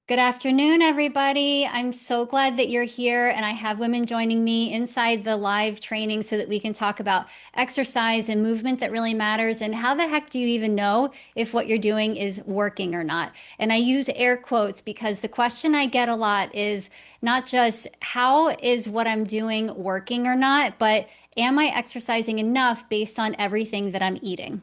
Good afternoon, everybody. I'm so glad that you're here, and I have women joining me inside the live training so that we can talk about exercise and movement that really matters. And how the heck do you even know if what you're doing is working or not? And I use air quotes because the question I get a lot is not just how is what I'm doing working or not, but am I exercising enough based on everything that I'm eating?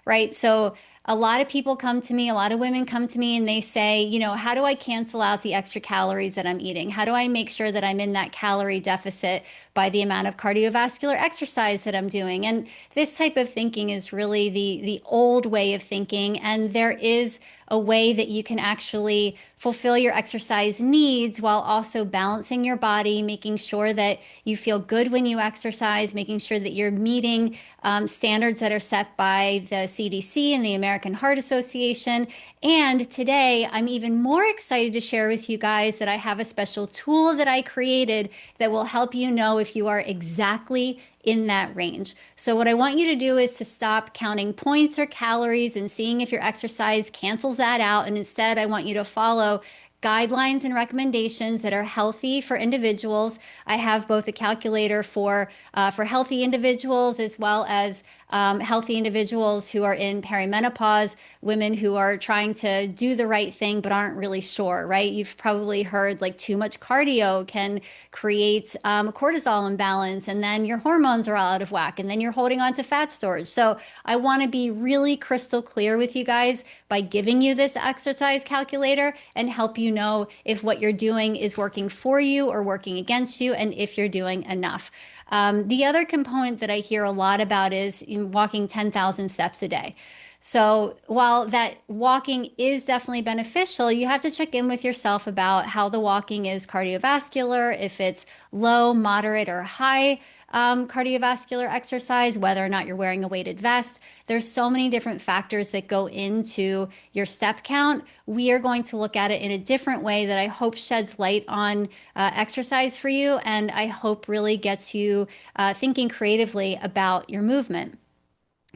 Right? So a lot of people come to me, a lot of women come to me and they say, how do I cancel out the extra calories that I'm eating? How do I make sure that I'm in that calorie deficit by the amount of cardiovascular exercise that I'm doing? And this type of thinking is really the old way of thinking. And there is a way that you can actually fulfill your exercise needs while also balancing your body, making sure that you feel good when you exercise, making sure that you're meeting standards that are set by the CDC and the American Heart Association. And today, I'm even more excited to share with you guys that I have a special tool that I created that will help you know if you are exactly in that range. So what I want you to do is to stop counting points or calories and seeing if your exercise cancels that out. And instead, I want you to follow guidelines and recommendations that are healthy for individuals. I have both a calculator for healthy individuals as well as healthy individuals who are in perimenopause, women who are trying to do the right thing but aren't really sure, right? You've probably heard like too much cardio can create a cortisol imbalance, and then your hormones are all out of whack, and then you're holding on to fat storage. So I want to be really crystal clear with you guys by giving you this exercise calculator and help you know if what you're doing is working for you or working against you, and if you're doing enough. The other component that I hear a lot about is walking 10,000 steps a day. So while that walking is definitely beneficial, you have to check in with yourself about how the walking is cardiovascular, if it's low, moderate, or high cardiovascular exercise, whether or not you're wearing a weighted vest. There's so many different factors that go into your step count. We are going to look at it in a different way that I hope sheds light on exercise for you, and I hope really gets you thinking creatively about your movement.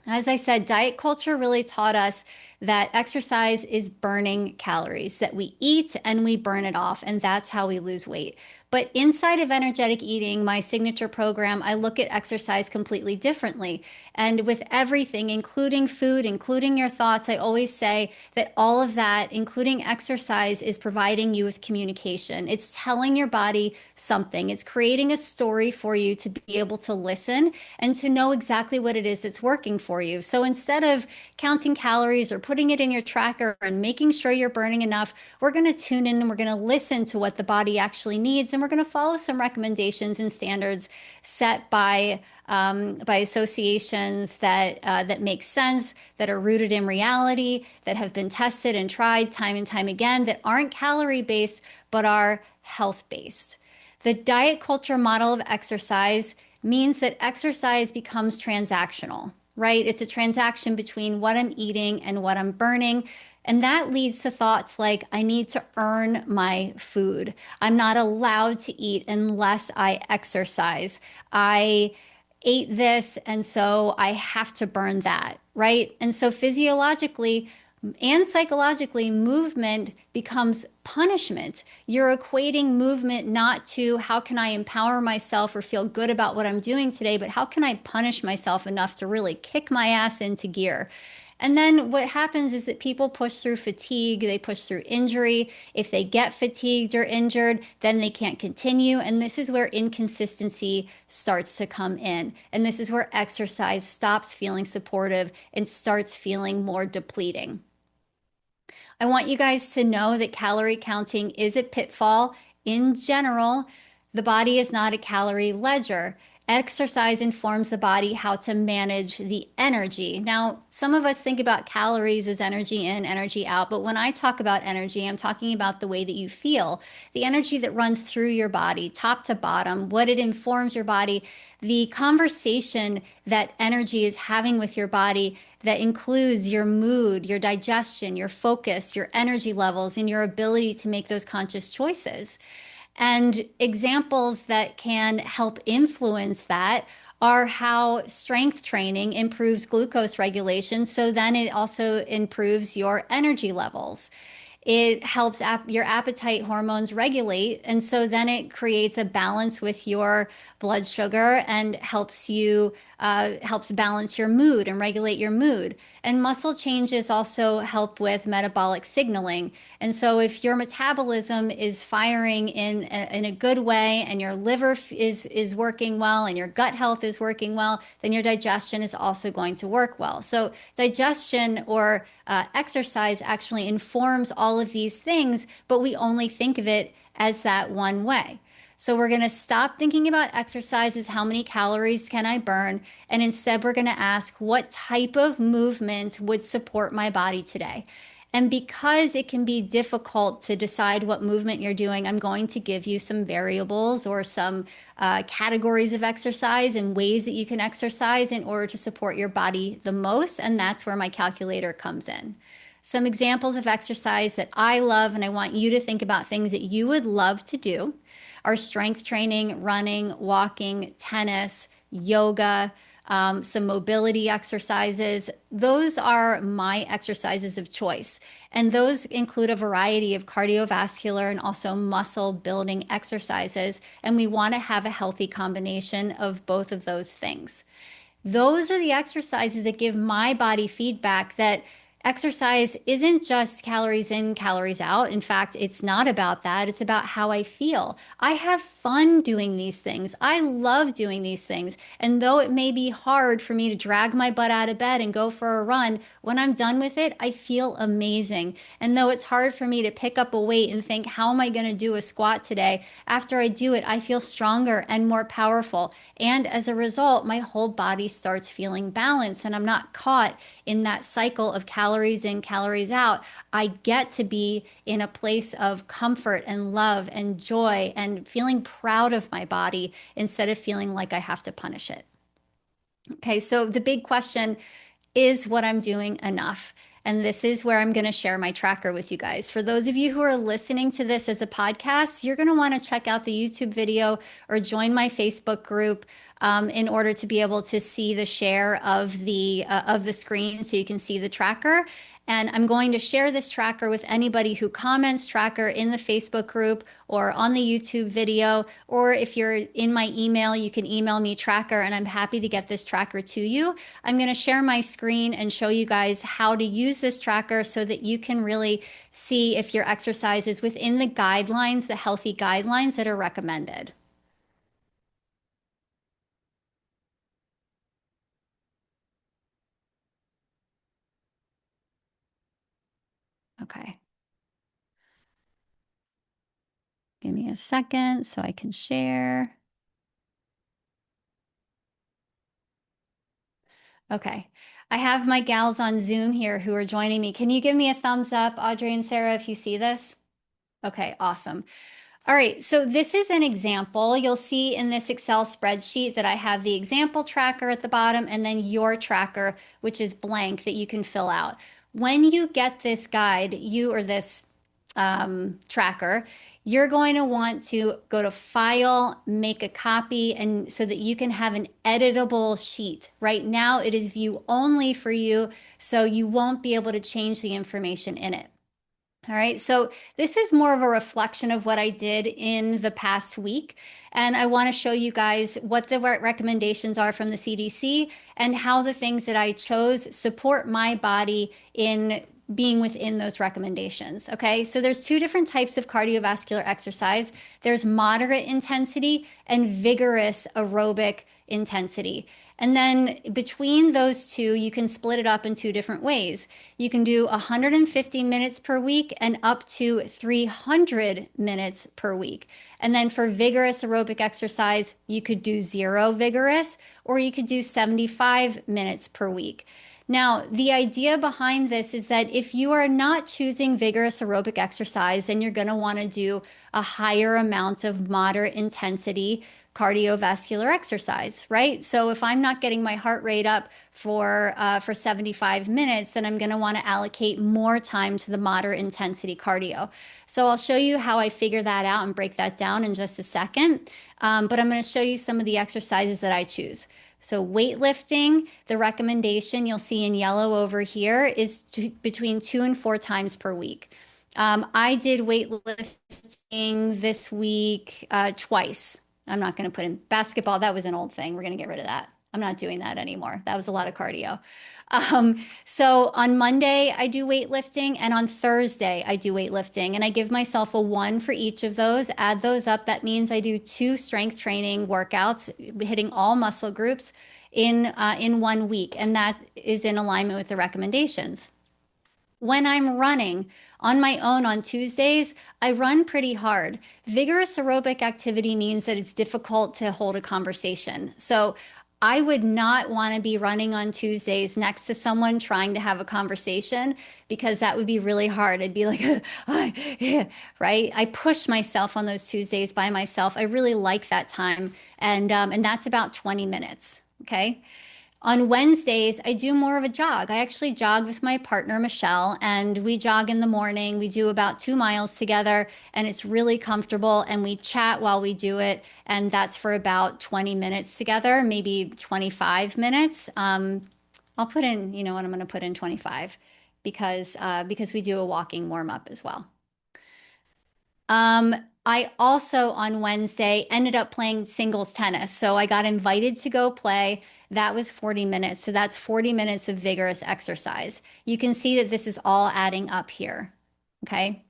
As I said, diet culture really taught us that exercise is burning calories, that we eat and we burn it off, and that's how we lose weight. But inside of energetic eating, my signature program, I look at exercise completely differently. And with everything, including food, including your thoughts, I always say that all of that, including exercise, is providing you with communication. It's telling your body something. It's creating a story for you to be able to listen and to know exactly what it is that's working for you. So instead of counting calories or putting it in your tracker and making sure you're burning enough, we're going to tune in and we're going to listen to what the body actually needs. And we're going to follow some recommendations and standards set by associations that make sense, that are rooted in reality, that have been tested and tried time and time again, that aren't calorie based, but are health based. The diet culture model of exercise means that exercise becomes transactional, right? It's a transaction between what I'm eating and what I'm burning. And that leads to thoughts like, I need to earn my food. I'm not allowed to eat unless I exercise. I ate this, and so I have to burn that, right? And so physiologically and psychologically, movement becomes punishment. You're equating movement not to how can I empower myself or feel good about what I'm doing today, but how can I punish myself enough to really kick my ass into gear? And then what happens is that people push through fatigue, they push through injury. If they get fatigued or injured, then they can't continue. And this is where inconsistency starts to come in. And this is where exercise stops feeling supportive and starts feeling more depleting. I want you guys to know that calorie counting is a pitfall. In general, the body is not a calorie ledger. Exercise informs the body how to manage the energy. Now, some of us think about calories as energy in, energy out, but when I talk about energy, I'm talking about the way that you feel, the energy that runs through your body, top to bottom, what it informs your body, the conversation that energy is having with your body that includes your mood, your digestion, your focus, your energy levels, and your ability to make those conscious choices. And examples that can help influence that are how strength training improves glucose regulation. So then it also improves your energy levels. it helps your appetite hormones regulate. And so then it creates a balance with your blood sugar and helps balance your mood and regulate your mood. And muscle changes also help with metabolic signaling. And so if your metabolism is firing in a good way and your liver is working well and your gut health is working well, then your digestion is also going to work well. So digestion or exercise actually informs all of these things, but we only think of it as that one way. So we're going to stop thinking about exercise as how many calories can I burn, and instead we're going to ask what type of movement would support my body today. And because it can be difficult to decide what movement you're doing, I'm going to give you some variables or some categories of exercise and ways that you can exercise in order to support your body the most. And that's where my calculator comes in. Some examples of exercise that I love, and I want you to think about things that you would love to do, are strength training, running, walking, tennis, yoga, some mobility exercises. Those are my exercises of choice. And those include a variety of cardiovascular and also muscle building exercises. And we want to have a healthy combination of both of those things. Those are the exercises that give my body feedback that exercise isn't just calories in, calories out. In fact, it's not about that. It's about how I feel. I have fun doing these things. I love doing these things. And though it may be hard for me to drag my butt out of bed and go for a run, when I'm done with it, I feel amazing. And though it's hard for me to pick up a weight and think, how am I going to do a squat today? After I do it, I feel stronger and more powerful. And as a result, my whole body starts feeling balanced and I'm not caught in that cycle of calories in, calories out. I get to be in a place of comfort and love and joy and feeling proud of my body instead of feeling like I have to punish it. Okay, so the big question is what I'm doing enough? And this is where I'm going to share my tracker with you guys. For those of you who are listening to this as a podcast, you're going to want to check out the YouTube video or join my Facebook group in order to be able to see the share of the screen so you can see the tracker. And I'm going to share this tracker with anybody who comments tracker in the Facebook group or on the YouTube video. Or if you're in my email, you can email me tracker and I'm happy to get this tracker to you. I'm going to share my screen and show you guys how to use this tracker so that you can really see if your exercise is within the guidelines, the healthy guidelines that are recommended. Okay. Give me a second so I can share. Okay. I have my gals on Zoom here who are joining me. Can you give me a thumbs up, Audrey and Sarah, if you see this? Okay, awesome. All right, so this is an example. You'll see in this Excel spreadsheet that I have the example tracker at the bottom and then your tracker, which is blank that you can fill out. When you get this guide, you or this tracker, you're going to want to go to File, make a copy, and so that you can have an editable sheet. Right now, it is view only for you, so you won't be able to change the information in it. All right, so this is more of a reflection of what I did in the past week. And I want to show you guys what the recommendations are from the CDC and how the things that I chose support my body in being within those recommendations. Okay, so there's two different types of cardiovascular exercise. There's moderate intensity and vigorous aerobic intensity. And then between those two, you can split it up in two different ways. You can do 150 minutes per week and up to 300 minutes per week. And then for vigorous aerobic exercise, you could do 0 vigorous or you could do 75 minutes per week. Now, the idea behind this is that if you are not choosing vigorous aerobic exercise, then you're going to want to do a higher amount of moderate intensity cardiovascular exercise, right? So if I'm not getting my heart rate up for 75 minutes, then I'm going to want to allocate more time to the moderate intensity cardio. So I'll show you how I figure that out and break that down in just a second. But I'm going to show you some of the exercises that I choose. So weightlifting, the recommendation you'll see in yellow over here is between 2 and 4 times per week. I did weightlifting this week twice. I'm not going to put in basketball. That was an old thing. We're going to get rid of that. I'm not doing that anymore. That was a lot of cardio. So on Monday, I do weightlifting, and on Thursday, I do weightlifting, and I give myself a one for each of those. Add those up. That means I do two strength training workouts, hitting all muscle groups in 1 week, and that is in alignment with the recommendations. When I'm running on my own on Tuesdays, I run pretty hard. Vigorous aerobic activity means that it's difficult to hold a conversation. So I would not want to be running on Tuesdays next to someone trying to have a conversation because that would be really hard. I'd be like, right? I push myself on those Tuesdays by myself. I really like that time. And that's about 20 minutes. Okay. On Wednesdays, I do more of a jog. I actually jog with my partner, Michelle, and we jog in the morning. We do about 2 miles together, and it's really comfortable. And we chat while we do it. And that's for about 20 minutes together, maybe 25 minutes. I'll put in, you know what, I'm going to put in 25 because we do a walking warm up as well. Um, I also on Wednesday ended up playing singles tennis. So I got invited to go play. That was 40 minutes. So that's 40 minutes of vigorous exercise. You can see that this is all adding up here. Okay.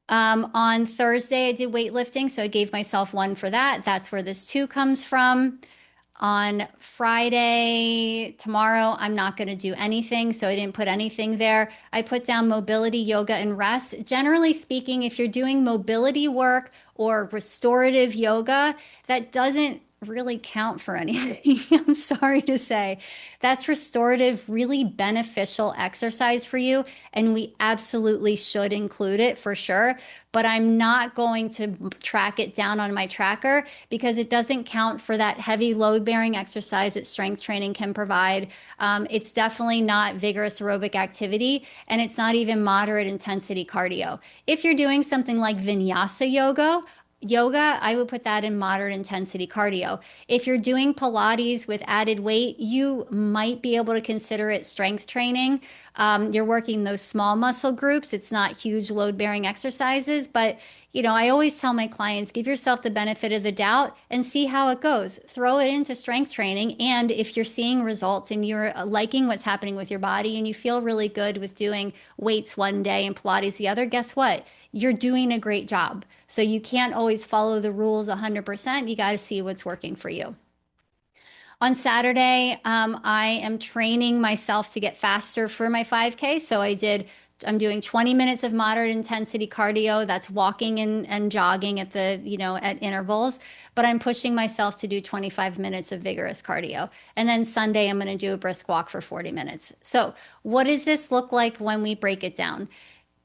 On Thursday, I did weightlifting. So I gave myself one for that. That's where this two comes from. On Friday, tomorrow, I'm not going to do anything. So I didn't put anything there. I put down mobility, yoga, and rest. Generally speaking, if you're doing mobility work or restorative yoga, that doesn't really count for anything. I'm sorry to say. That's restorative, really beneficial exercise for you. And we absolutely should include it for sure. But I'm not going to track it down on my tracker because it doesn't count for that heavy load bearing exercise that strength training can provide. It's definitely not vigorous aerobic activity, and it's not even moderate intensity cardio. If you're doing something like vinyasa yoga, I would put that in moderate intensity cardio. If you're doing Pilates with added weight, you might be able to consider it strength training. You're working those small muscle groups. It's not huge load bearing exercises, but I always tell my clients, give yourself the benefit of the doubt and see how it goes. Throw it into strength training. And if you're seeing results and you're liking what's happening with your body and you feel really good with doing weights one day and Pilates the other, guess what? You're doing a great job. So you can't always follow the rules 100%. You got to see what's working for you. On Saturday, I am training myself to get faster for my 5K. So I'm doing 20 minutes of moderate intensity cardio. That's walking and jogging at intervals. But I'm pushing myself to do 25 minutes of vigorous cardio. And then Sunday, I'm going to do a brisk walk for 40 minutes. So what does this look like when we break it down?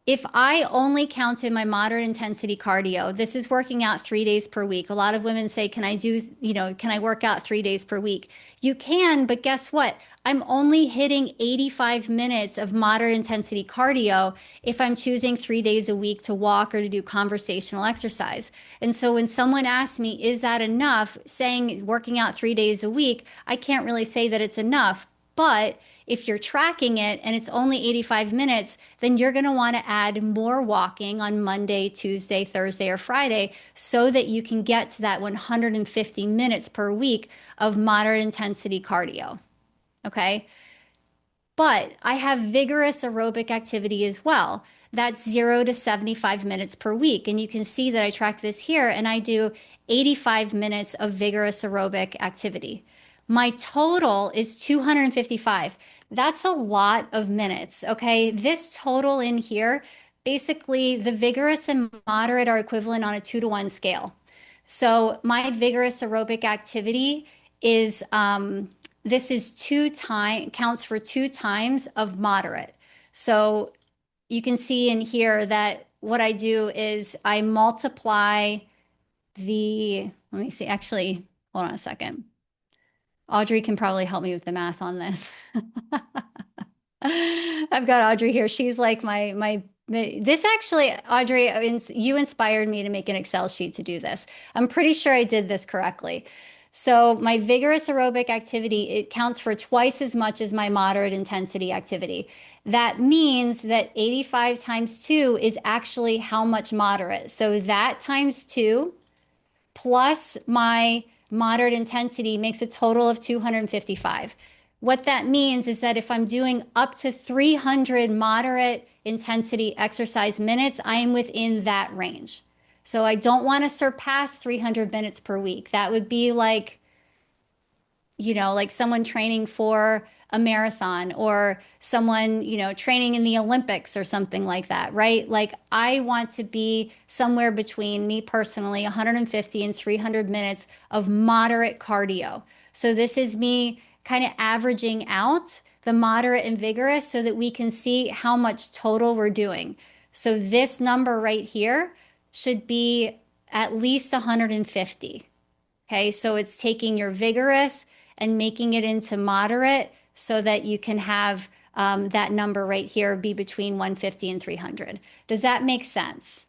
If I only counted my moderate intensity cardio, this is working out 3 days per week. A lot of women say, can I work out 3 days per week? You can, but guess what? I'm only hitting 85 minutes of moderate intensity cardio if I'm choosing 3 days a week to walk or to do conversational exercise. And so when someone asks me, is that enough? Saying working out 3 days a week, I can't really say that it's enough. But if you're tracking it and it's only 85 minutes, then you're going to want to add more walking on Monday, Tuesday, Thursday, or Friday so that you can get to that 150 minutes per week of moderate intensity cardio. Okay. But I have vigorous aerobic activity as well. That's 0 to 75 minutes per week. And you can see that I track this here and I do 85 minutes of vigorous aerobic activity. My total is 255. That's a lot of minutes. Okay. This total in here, basically the vigorous and moderate are equivalent on a 2-to-1 scale. So my vigorous aerobic activity is, this is counts for 2 times of moderate. So you can see in here that what I do is I multiply let me see, actually, hold on a second. Audrey can probably help me with the math on this. I've got Audrey here. She's like this actually, Audrey, you inspired me to make an Excel sheet to do this. I'm pretty sure I did this correctly. So my vigorous aerobic activity, it counts for twice as much as my moderate intensity activity. That means that 85 times 2 is actually how much moderate. So that times 2 plus my moderate intensity makes a total of 255. What that means is that if I'm doing up to 300 moderate intensity exercise minutes, I am within that range. So I don't want to surpass 300 minutes per week. That would be like, like someone training for a marathon or someone, training in the Olympics or something like that, right? Like I want to be somewhere between me personally, 150 and 300 minutes of moderate cardio. So this is me kind of averaging out the moderate and vigorous so that we can see how much total we're doing. So this number right here should be at least 150. Okay, so it's taking your vigorous and making it into moderate so that you can have that number right here be between 150 and 300. Does that make sense?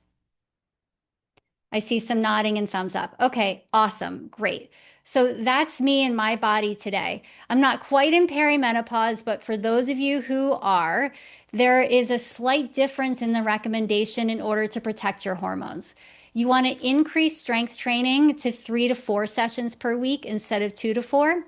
I see some nodding and thumbs up. Okay, awesome, great. So that's me and my body today. I'm not quite in perimenopause, but for those of you who are, there is a slight difference in the recommendation in order to protect your hormones. You want to increase strength training to 3 to 4 sessions per week instead of 2 to 4.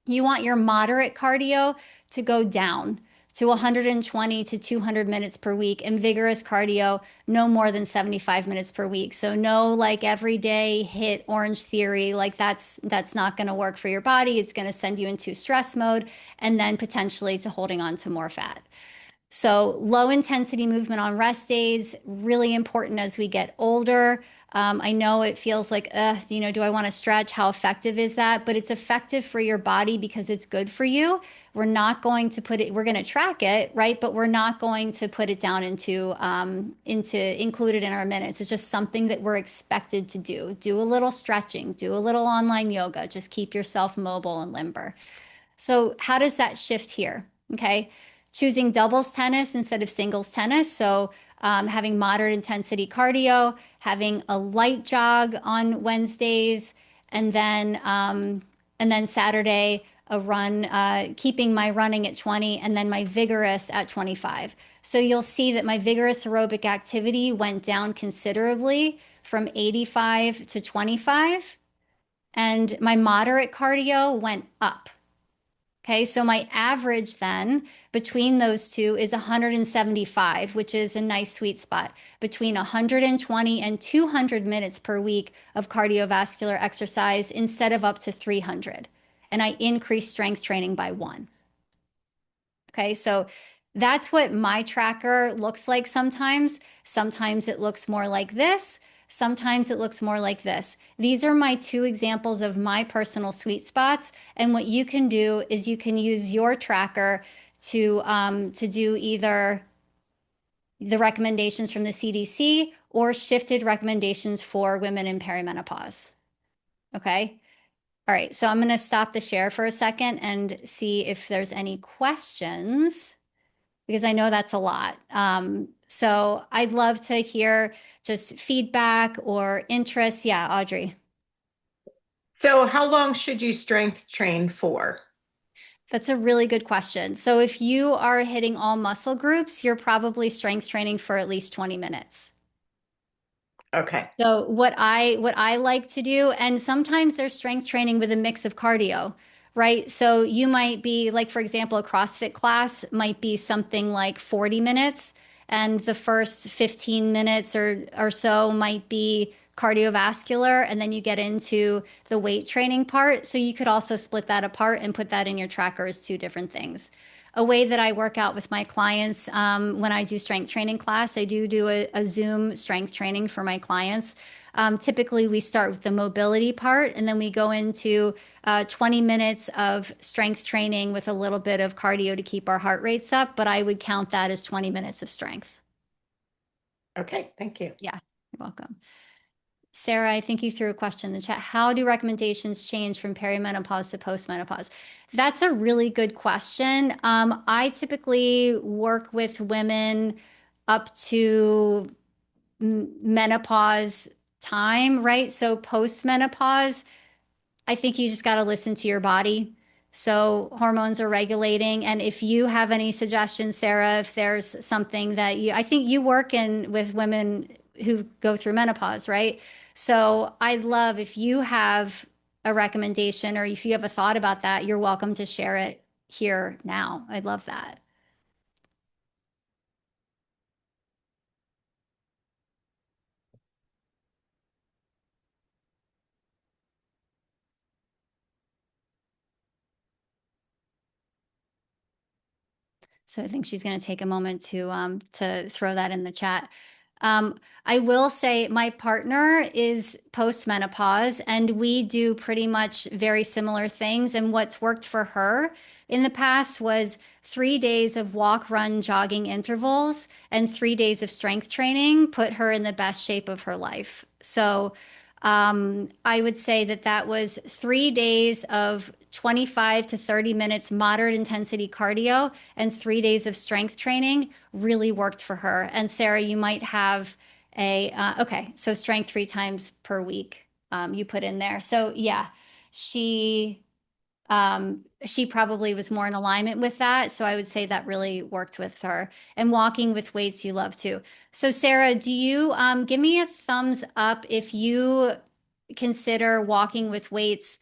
You want your moderate cardio to go down to 120 to 200 minutes per week and vigorous cardio no more than 75 minutes per week. So no like everyday hit Orange Theory, like that's not going to work for your body. It's going to send you into stress mode and then potentially to holding on to more fat. So low intensity movement on rest days, really important as we get older. I know it feels like, do I want to stretch? How effective is that? But it's effective for your body because it's good for you. We're not going to put it, we're going to track it, right? But we're not going to put it down into include it in our minutes. It's just something that we're expected to do. Do a little stretching, do a little online yoga, just keep yourself mobile and limber. So how does that shift here? Okay. Choosing doubles tennis instead of singles tennis. So having moderate intensity cardio, having a light jog on Wednesdays, and then Saturday a run, keeping my running at 20 and then my vigorous at 25. So you'll see that my vigorous aerobic activity went down considerably from 85 to 25, and my moderate cardio went up. Okay, so my average then between those two is 175, which is a nice sweet spot between 120 and 200 minutes per week of cardiovascular exercise instead of up to 300. And I increase strength training by 1. Okay, so that's what my tracker looks like sometimes. Sometimes it looks more like this. Sometimes it looks more like this. These are my 2 examples of my personal sweet spots. And what you can do is you can use your tracker to do either the recommendations from the CDC or shifted recommendations for women in perimenopause. Okay. All right. So I'm going to stop the share for a second and see if there's any questions, because I know that's a lot. So I'd love to hear just feedback or interest. Yeah, Audrey, So, how long should you strength train for? that's a really good question. So if you are hitting all muscle groups, you're probably strength training for at least 20 minutes. Okay. So what I like to do, and sometimes there's strength training with a mix of cardio, right? So you might be like, for example, a CrossFit class might be something like 40 minutes, and the first 15 minutes or so might be cardiovascular, and then you get into the weight training part. So you could also split that apart and put that in your tracker as 2 different things. A way that I work out with my clients when I do strength training class, I do a Zoom strength training for my clients. Typically, we start with the mobility part, and then we go into 20 minutes of strength training with a little bit of cardio to keep our heart rates up. But I would count that as 20 minutes of strength. Okay. Thank you. Yeah, you're welcome. Sarah, I think you threw a question in the chat. How do recommendations change from perimenopause to postmenopause? That's a really good question. I typically work with women up to menopause time, right? So postmenopause, I think you just got to listen to your body. So hormones are regulating. And if you have any suggestions, Sarah, if there's something that I think you work in with women who go through menopause, right? So I'd love if you have a recommendation or if you have a thought about that, you're welcome to share it here now. I'd love that. So I think she's going to take a moment to throw that in the chat. I will say my partner is postmenopause, and we do pretty much very similar things. And what's worked for her in the past was 3 days of walk, run, jogging intervals and 3 days of strength training put her in the best shape of her life. So I would say that that was 3 days of 25 to 30 minutes moderate intensity cardio and 3 days of strength training really worked for her. And Sarah, you might have okay, so strength 3 times per week you put in there. So yeah, she she probably was more in alignment with that. So I would say that really worked with her. And walking with weights you love too. So Sarah, do you give me a thumbs up if you consider walking with weights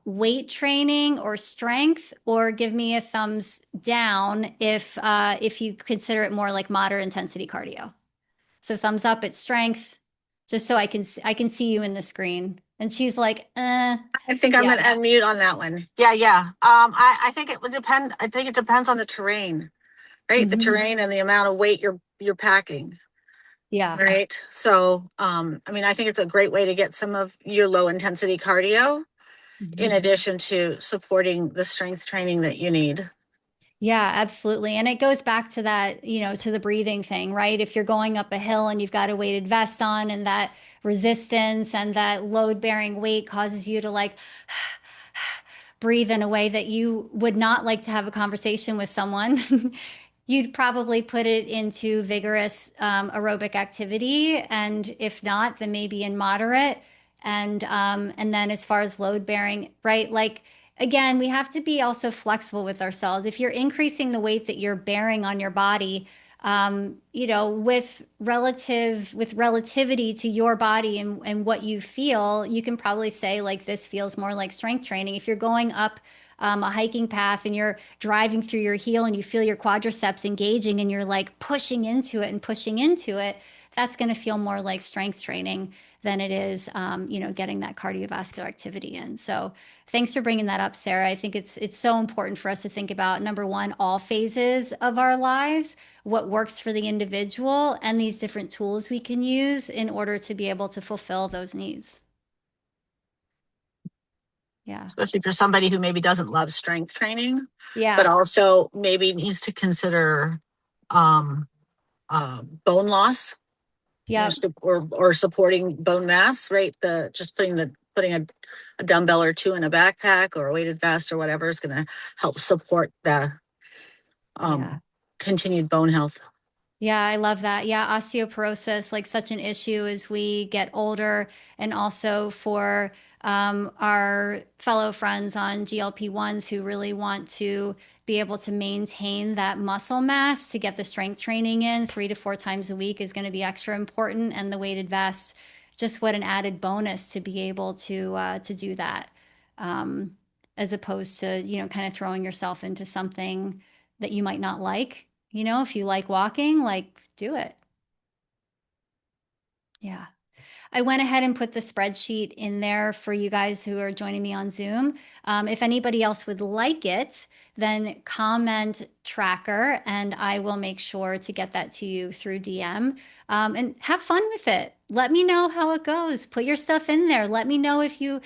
weight training or strength, or give me a thumbs down if you consider it more like moderate intensity cardio. So thumbs up at strength, just so I can see you in the screen. And she's like, I think I'm yeah, gonna unmute on that one. Yeah, yeah. I think it would depend. I think it depends on the terrain, right? The mhm, terrain and the amount of weight you're packing, yeah. right? So, I mean, I think it's a great way to get some of your low intensity cardio in Mhm. addition to supporting the strength training that you need. Yeah, absolutely. And it goes back to that, to the breathing thing, right? If you're going up a hill and you've got a weighted vest on and that resistance and that load bearing weight causes you to like breathe in a way that you would not like to have a conversation with someone, you'd probably put it into vigorous aerobic activity. And if not, then maybe in moderate. And then as far as load bearing, right? Like, again, we have to be also flexible with ourselves. If you're increasing the weight that you're bearing on your body, with relativity to your body and what you feel, you can probably say like this feels more like strength training. If you're going up a hiking path and you're driving through your heel and you feel your quadriceps engaging and you're like pushing into it and pushing into it, that's going to feel more like strength training than it is, getting that cardiovascular activity in. So thanks for bringing that up, Sarah. I think it's so important for us to think about number one, all phases of our lives, what works for the individual, and these different tools we can use in order to be able to fulfill those needs. Yeah. Especially for somebody who maybe doesn't love strength training, but Yeah. also maybe needs to consider um, bone loss, Yep. or supporting bone mass, right? The just putting a dumbbell or two in a backpack or a weighted vest or whatever is going to help support the Yeah. um, continued bone health. Yeah, I love that. Yeah, osteoporosis, like such an issue as we get older, and also for our fellow friends on GLP-1s who really want to be able to maintain that muscle mass to get the strength training in 3 to 4 times a week is going to be extra important. And the weighted vest, just what an added bonus to be able to do that, um, as opposed to, kind of throwing yourself into something that you might not like. If you like walking, like do it. Yeah. I went ahead and put the spreadsheet in there for you guys who are joining me on Zoom. If anybody else would like it, then comment tracker and I will make sure to get that to you through DM. And have fun with it. Let me know how it goes. Put your stuff in there. Let me know if you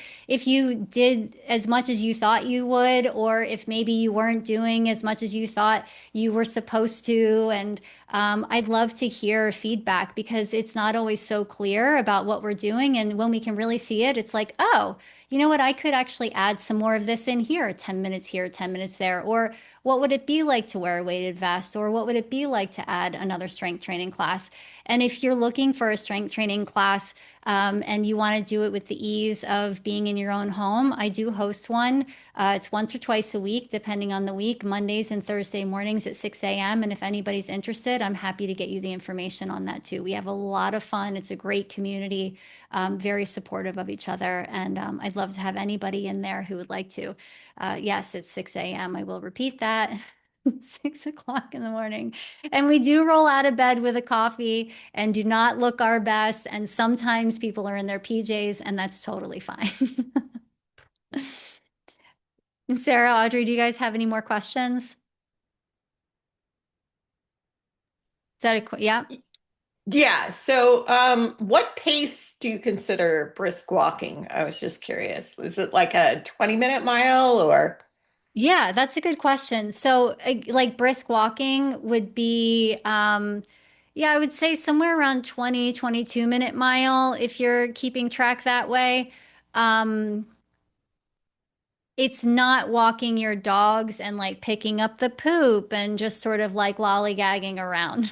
did as much as you thought you would, or if maybe you weren't doing as much as you thought you were supposed to. And I'd love to hear feedback because it's not always so clear about what we're doing. And when we can really see it, it's like, oh, you know what? I could actually add some more of this in here, 10 minutes here, 10 minutes there. what would it be like to wear a weighted vest, or what would it be like to add another strength training class? And if you're looking for a strength training class, and you want to do it with the ease of being in your own home, I do host one. It's once or twice a week, depending on the week, Mondays and Thursday mornings at 6 a.m. And if anybody's interested, I'm happy to get you the information on that too. We have a lot of fun. It's a great community, very supportive of each other. And I'd love to have anybody in there who would like to. Yes, it's 6 a.m. I will repeat that. 6 o'clock in the morning. And we do roll out of bed with a coffee and do not look our best. And sometimes people are in their PJs, and that's totally fine. Sarah, Audrey, do you guys have any more questions? Is that yeah? Yeah. So, what pace do you consider brisk walking? I was just curious. Is it like a 20-minute mile or? Yeah, that's a good question. So, like brisk walking would be, yeah, I would say somewhere around 22-minute mile if you're keeping track that way. Um, it's not walking your dogs and like picking up the poop and just sort of like lollygagging around.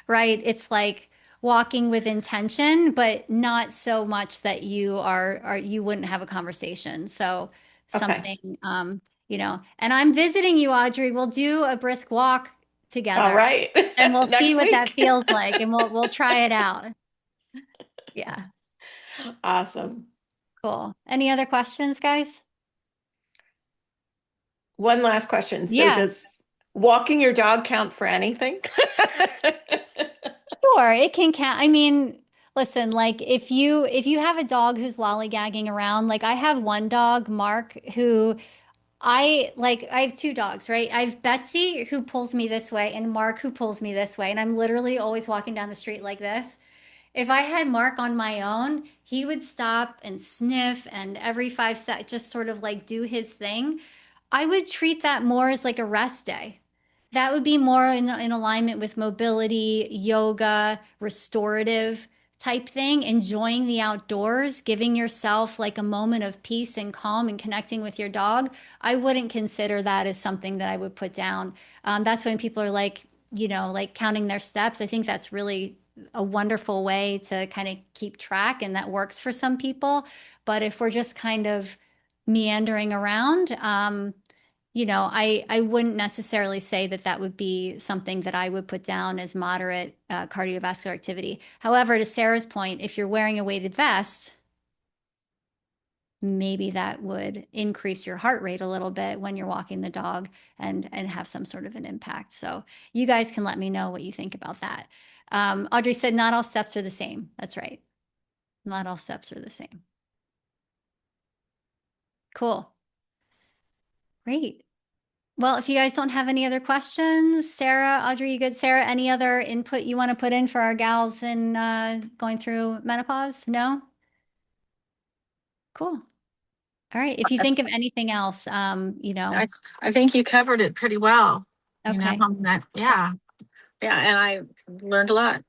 Right? It's like walking with intention, but not so much that you you wouldn't have a conversation. So Okay. something and I'm visiting you, Audrey. We'll do a brisk walk All together right. and we'll see Next what that week. feels like and we'll try it out. Yeah, Awesome. cool. Any other questions, guys? One last question. So, Yeah. does walking your dog count for anything? Sure, it can count. I mean, listen, like if you have a dog who's lollygagging around, like I have one dog, Mark, who I have two dogs, right? I have Betsy who pulls me this way and Mark who pulls me this way, and I'm literally always walking down the street like this. If I had Mark on my own, he would stop and sniff and every 5 seconds just sort of like do his thing. I would treat that more as like a rest day. That would be more in alignment with mobility, yoga, restorative type thing, enjoying the outdoors, giving yourself like a moment of peace and calm and connecting with your dog. I wouldn't consider that as something that I would put down. That's when people are like, like counting their steps. I think that's really a wonderful way to kind of keep track, and that works for some people. But if we're just kind of meandering around, I wouldn't necessarily say that that would be something that I would put down as moderate cardiovascular activity. However, to Sarah's point, if you're wearing a weighted vest, maybe that would increase your heart rate a little bit when you're walking the dog and have some sort of an impact. So you guys can let me know what you think about that. Audrey said not all steps are the same. That's right. Not all steps are the same. Cool. Great. Well, if you guys don't have any other questions, Sarah, Audrey, you good? Sarah, any other input you want to put in for our gals in going through menopause? No? Cool. All right. If you think That's, of anything else, I, I think you covered it pretty well. okay. Yeah, yeah, and I learned a lot.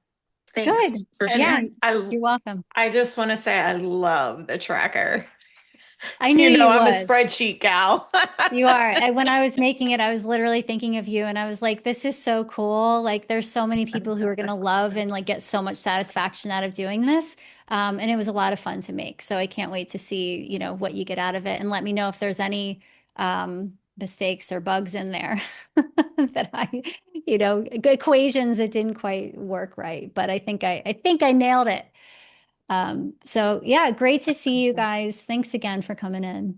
Thanks Good. for And Yeah, sharing. you're welcome. I just want to say I love the tracker. I knew you I'm a would. spreadsheet gal. You are. And when I was making it, I was literally thinking of you and I was like, this is so cool. Like there's so many people who are going to love and like get so much satisfaction out of doing this. And it was a lot of fun to make. So I can't wait to see, what you get out of it and let me know if there's any mistakes or bugs in there that equations that didn't quite work right. But I think I nailed it. So yeah, great to see you guys. Thanks again for coming in.